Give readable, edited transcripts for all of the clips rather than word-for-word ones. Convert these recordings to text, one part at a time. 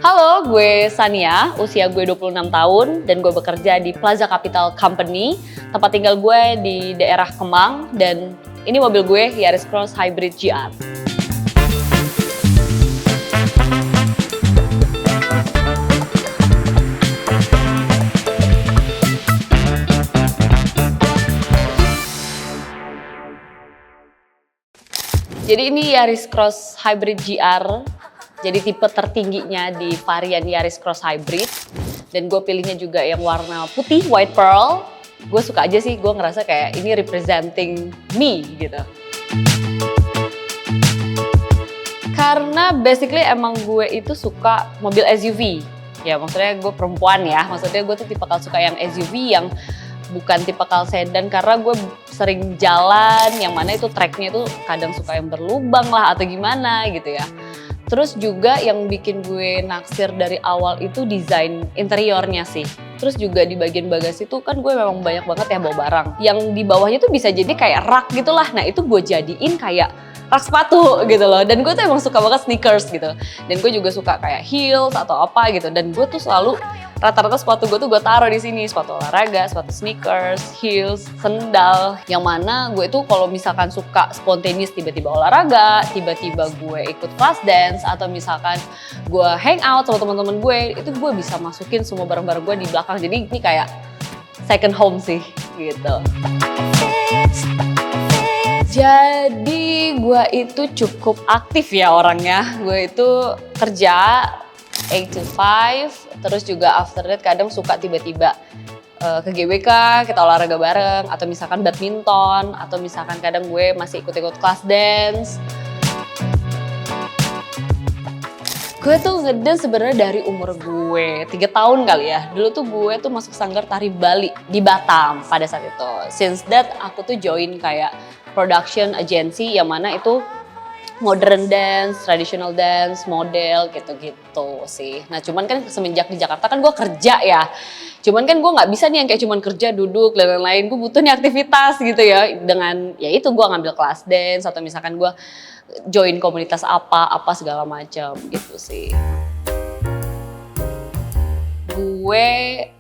Halo, gue Sania, usia gue 26 tahun dan gue bekerja di Plaza Capital Company. Tempat tinggal gue di daerah Kemang dan ini mobil gue Yaris Cross Hybrid GR. Jadi ini Yaris Cross Hybrid GR. Jadi tipe tertingginya di varian Yaris Cross Hybrid. Dan gue pilihnya juga yang warna putih, white pearl. Gue suka aja sih, gue ngerasa kayak ini representing me gitu. Karena basically emang gue itu suka mobil SUV. Ya maksudnya gue perempuan ya, maksudnya gue tuh tipikal suka yang SUV yang bukan tipikal sedan karena gue sering jalan yang mana itu tracknya itu kadang suka yang berlubang lah atau gimana gitu ya. Terus juga yang bikin gue naksir dari awal itu desain interiornya sih. Terus juga di bagian bagasi itu kan gue memang banyak banget ya bawa barang. Yang di bawahnya tuh bisa jadi kayak rak gitu lah. Nah itu gue jadiin kayak rak sepatu gitu loh. Dan gue tuh emang suka banget sneakers gitu. Dan gue juga suka kayak heels atau apa gitu. Dan gue tuh selalu rata-rata sepatu gue tuh gue taruh di sini, sepatu olahraga, sepatu sneakers, heels, sendal. Yang mana gue tuh kalau misalkan suka spontaneous tiba-tiba olahraga, tiba-tiba gue ikut class dance atau misalkan gue hangout sama teman-teman gue, itu gue bisa masukin semua barang-barang gue di belakang. Jadi ini kayak second home sih gitu. Jadi gue itu cukup aktif ya orangnya. Gue itu kerja 8 to 5, terus juga after that kadang suka tiba-tiba ke GWK, kita olahraga bareng, atau misalkan badminton, atau misalkan kadang gue masih ikut-ikut class dance. Gue tuh ngedance sebenarnya dari umur gue 3 tahun kali ya. Dulu tuh gue tuh masuk sanggar tari Bali di Batam pada saat itu. Since that aku tuh join kayak production agency yang mana itu modern dance, traditional dance, model gitu-gitu sih. Nah cuman kan semenjak di Jakarta kan gue kerja ya. Cuman kan gue nggak bisa nih yang kayak cuman kerja duduk dan lain-lain. Gue butuh nih aktivitas gitu ya. Dengan ya itu gue ngambil kelas dance atau misalkan gue join komunitas apa segala macam gitu sih. Gue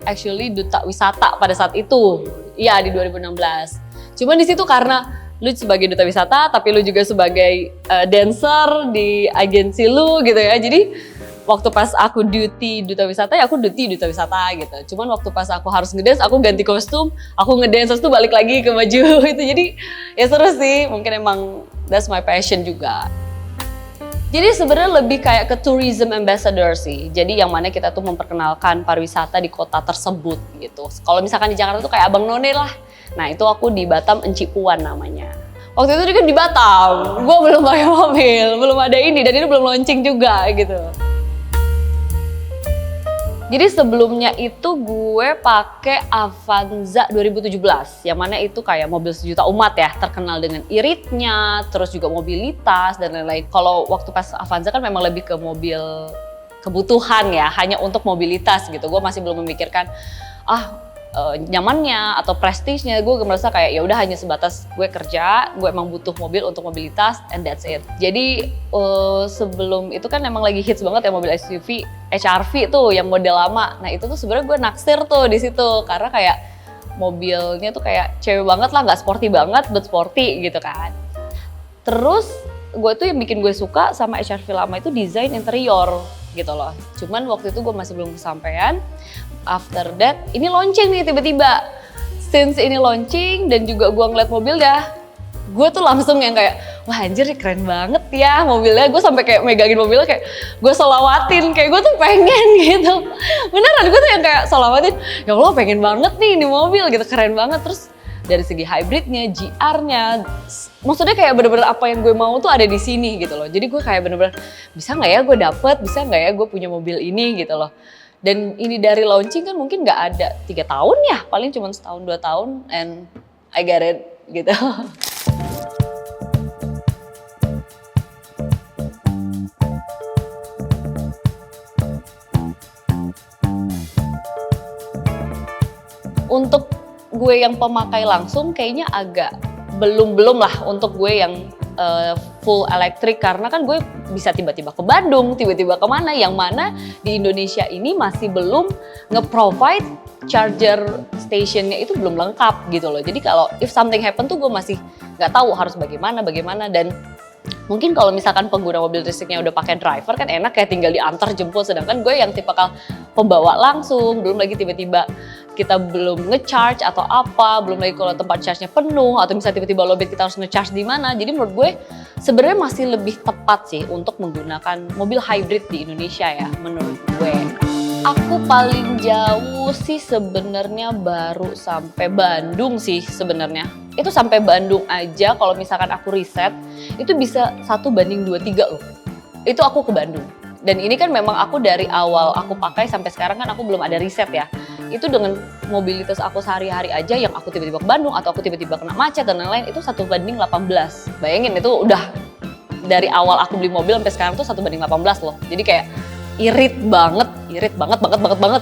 actually duta wisata pada saat itu. Iya di 2016. Cuman di situ karena lu sebagai duta wisata, tapi lu juga sebagai dancer di agensi lu gitu ya. Jadi waktu pas aku duty duta wisata ya aku duty duta wisata gitu. Cuman waktu pas aku harus ngedance, aku ganti kostum, aku ngedance terus tuh balik lagi ke baju itu. Jadi ya seru sih, mungkin emang that's my passion juga. Jadi sebenarnya lebih kayak ke tourism ambassador sih. Jadi yang mana kita tuh memperkenalkan pariwisata di kota tersebut gitu. Kalau misalkan di Jakarta tuh kayak Abang None lah. Nah itu aku di Batam Enci Puan namanya. Waktu itu juga di Batam, gue belum pakai mobil, belum ada ini dan ini belum launching juga gitu. Jadi sebelumnya itu gue pakai Avanza 2017, yang mana itu kayak mobil sejuta umat ya, terkenal dengan iritnya, terus juga mobilitas dan lain-lain. Kalau waktu pas Avanza kan memang lebih ke mobil kebutuhan ya, hanya untuk mobilitas gitu. Gue masih belum memikirkan nyamannya atau prestisnya. Gue merasa kayak ya udah hanya sebatas gue kerja, gue emang butuh mobil untuk mobilitas and that's it. Jadi sebelum itu kan emang lagi hits banget ya mobil SUV HR-V tuh yang model lama. Nah itu tuh sebenarnya gue naksir tuh di situ karena kayak mobilnya tuh kayak cewek banget lah, nggak sporty banget, but sporty gitu kan. Terus gue tuh yang bikin gue suka sama HR-V lama itu desain interior gitu loh. Cuman waktu itu gue masih belum kesampaian. After that, ini launching nih tiba-tiba. Since ini launching dan juga gue ngeliat mobil dah, gue tuh langsung yang kayak, wah anjir keren banget ya mobilnya. Gue sampai kayak megangin mobilnya kayak gue solawatin, kayak gue tuh pengen gitu. Beneran gue tuh yang kayak solawatin, ya Allah pengen banget nih ini mobil gitu, keren banget. Terus dari segi hybridnya, GR-nya, maksudnya kayak bener-bener apa yang gue mau tuh ada di sini gitu loh. Jadi gue kayak bener-bener bisa nggak ya gue dapet, bisa nggak ya gue punya mobil ini gitu loh. Dan ini dari launching kan mungkin nggak ada 3 tahun ya, paling cuma setahun 2 tahun and I got it gitu. Untuk gue yang pemakai langsung kayaknya agak belum lah untuk gue yang full elektrik karena kan gue bisa tiba-tiba ke Bandung, tiba-tiba kemana, yang mana di Indonesia ini masih belum nge-provide charger stationnya itu belum lengkap gitu loh. Jadi kalau if something happen tuh gue masih nggak tahu harus bagaimana dan mungkin kalau misalkan pengguna mobil listriknya udah pakai driver kan enak ya tinggal diantar jemput, sedangkan gue yang tipikal pembawa langsung, belum lagi tiba-tiba kita belum nge-charge atau apa, belum lagi kalau tempat charge-nya penuh atau misalnya tiba-tiba lowbat kita harus nge-charge di mana. Jadi menurut gue sebenarnya masih lebih tepat sih untuk menggunakan mobil hybrid di Indonesia ya menurut gue. Aku paling jauh sih sebenarnya baru sampai Bandung sih sebenarnya. Itu sampai Bandung aja kalau misalkan aku riset itu bisa 1:23 loh. Itu aku ke Bandung. Dan ini kan memang aku dari awal aku pakai sampai sekarang kan aku belum ada riset ya. Itu dengan mobilitas aku sehari-hari aja yang aku tiba-tiba ke Bandung atau aku tiba-tiba kena macet dan lain-lain itu 1:18. Bayangin itu udah dari awal aku beli mobil sampai sekarang tuh 1:18 loh. Jadi kayak irit banget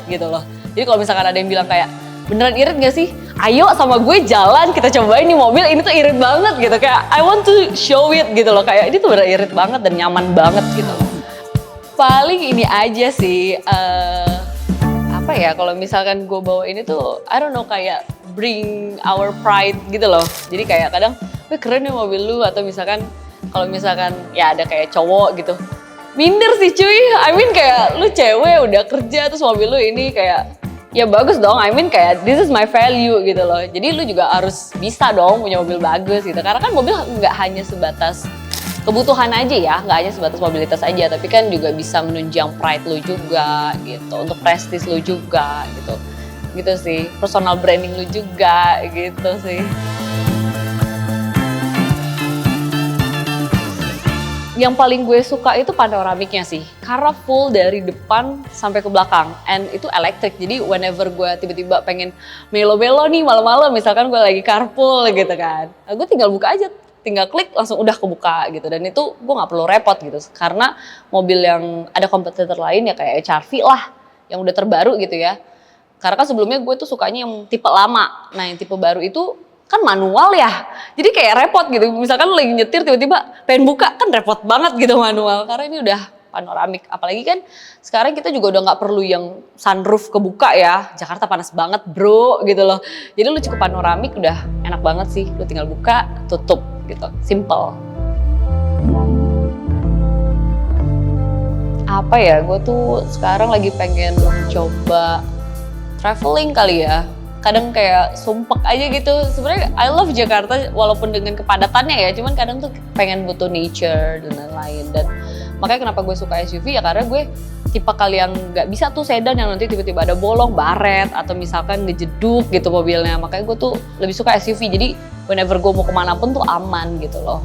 gitu loh. Jadi kalau misalkan ada yang bilang kayak beneran irit gak sih? Ayo sama gue jalan kita cobain nih mobil ini tuh irit banget gitu. Kayak I want to show it gitu loh. Kayak ini tuh bener irit banget dan nyaman banget gitu loh. Paling ini aja sih, apa ya kalau misalkan gue bawa ini tuh I don't know kayak bring our pride gitu loh. Jadi kayak kadang, wih keren ya mobil lu, atau misalkan kalau misalkan ya ada kayak cowok gitu. Minder sih cuy, I mean kayak lu cewek udah kerja terus mobil lu ini kayak ya bagus dong, I mean kayak this is my value gitu loh. Jadi lu juga harus bisa dong punya mobil bagus gitu. Karena kan mobil nggak hanya sebatas kebutuhan aja ya, nggak hanya sebatas mobilitas aja, tapi kan juga bisa menunjang pride lu juga gitu, untuk prestis lu juga gitu. Gitu sih, personal branding lu juga gitu sih. Yang paling gue suka itu panoramiknya sih, karena full dari depan sampai ke belakang, and itu elektrik. Jadi whenever gue tiba-tiba pengen melo-melo nih malam-malam, misalkan gue lagi carpool gitu kan, gue tinggal buka aja, tinggal klik langsung udah kebuka gitu. Dan itu gue nggak perlu repot gitu, karena mobil yang ada kompetitor lain ya kayak HR-V lah, yang udah terbaru gitu ya. Karena kan sebelumnya gue tuh sukanya yang tipe lama, nah yang tipe baru itu kan manual ya, jadi kayak repot gitu. Misalkan lu lagi nyetir tiba-tiba pengen buka kan repot banget gitu manual. Karena ini udah panoramik, apalagi kan sekarang kita juga udah nggak perlu yang sunroof kebuka ya. Jakarta panas banget bro gitu loh. Jadi lu cukup panoramik udah enak banget sih. Lu tinggal buka, tutup gitu, simple. Apa ya, gue tuh sekarang lagi pengen coba traveling kali ya. Kadang kayak sumpek aja gitu. Sebenarnya I love Jakarta walaupun dengan kepadatannya ya, cuman kadang tuh pengen butuh nature dan lain-lain. Dan makanya kenapa gue suka SUV ya karena gue tipe kali yang nggak bisa tuh sedan yang nanti tiba-tiba ada bolong, baret, atau misalkan ngejeduk gitu mobilnya. Makanya gue tuh lebih suka SUV, jadi whenever gue mau kemana pun tuh aman gitu loh.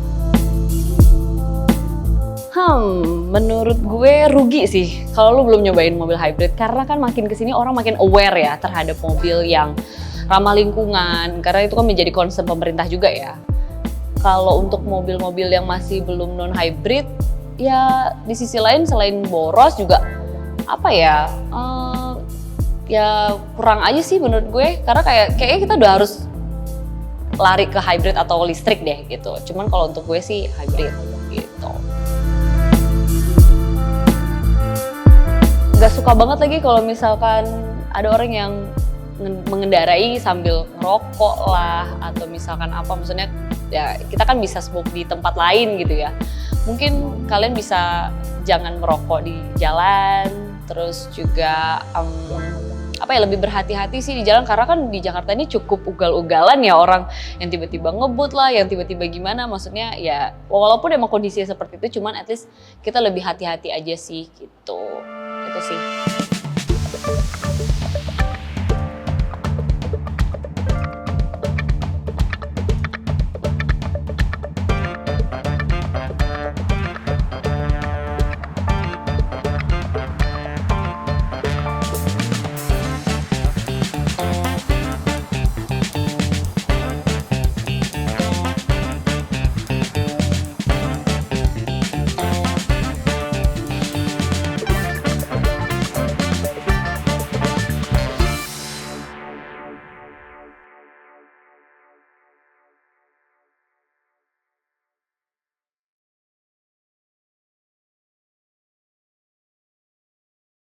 Menurut gue rugi sih kalau lu belum nyobain mobil hybrid, karena kan makin kesini orang makin aware ya terhadap mobil yang ramah lingkungan, karena itu kan menjadi concern pemerintah juga ya. Kalau untuk mobil-mobil yang masih belum non hybrid, ya di sisi lain selain boros juga apa ya, ya kurang aja sih menurut gue, karena kayaknya kita udah harus lari ke hybrid atau listrik deh gitu. Cuman kalau untuk gue sih hybrid gitu. Gak suka banget lagi kalau misalkan ada orang yang mengendarai sambil ngerokok lah, atau misalkan apa, maksudnya ya kita kan bisa smoke di tempat lain gitu ya. Mungkin kalian bisa jangan merokok di jalan, terus juga apa ya, lebih berhati-hati sih di jalan, karena kan di Jakarta ini cukup ugal-ugalan ya, orang yang tiba-tiba ngebut lah, yang tiba-tiba gimana, maksudnya ya walaupun emang kondisinya seperti itu, cuman at least kita lebih hati-hati aja sih gitu. Itu sih.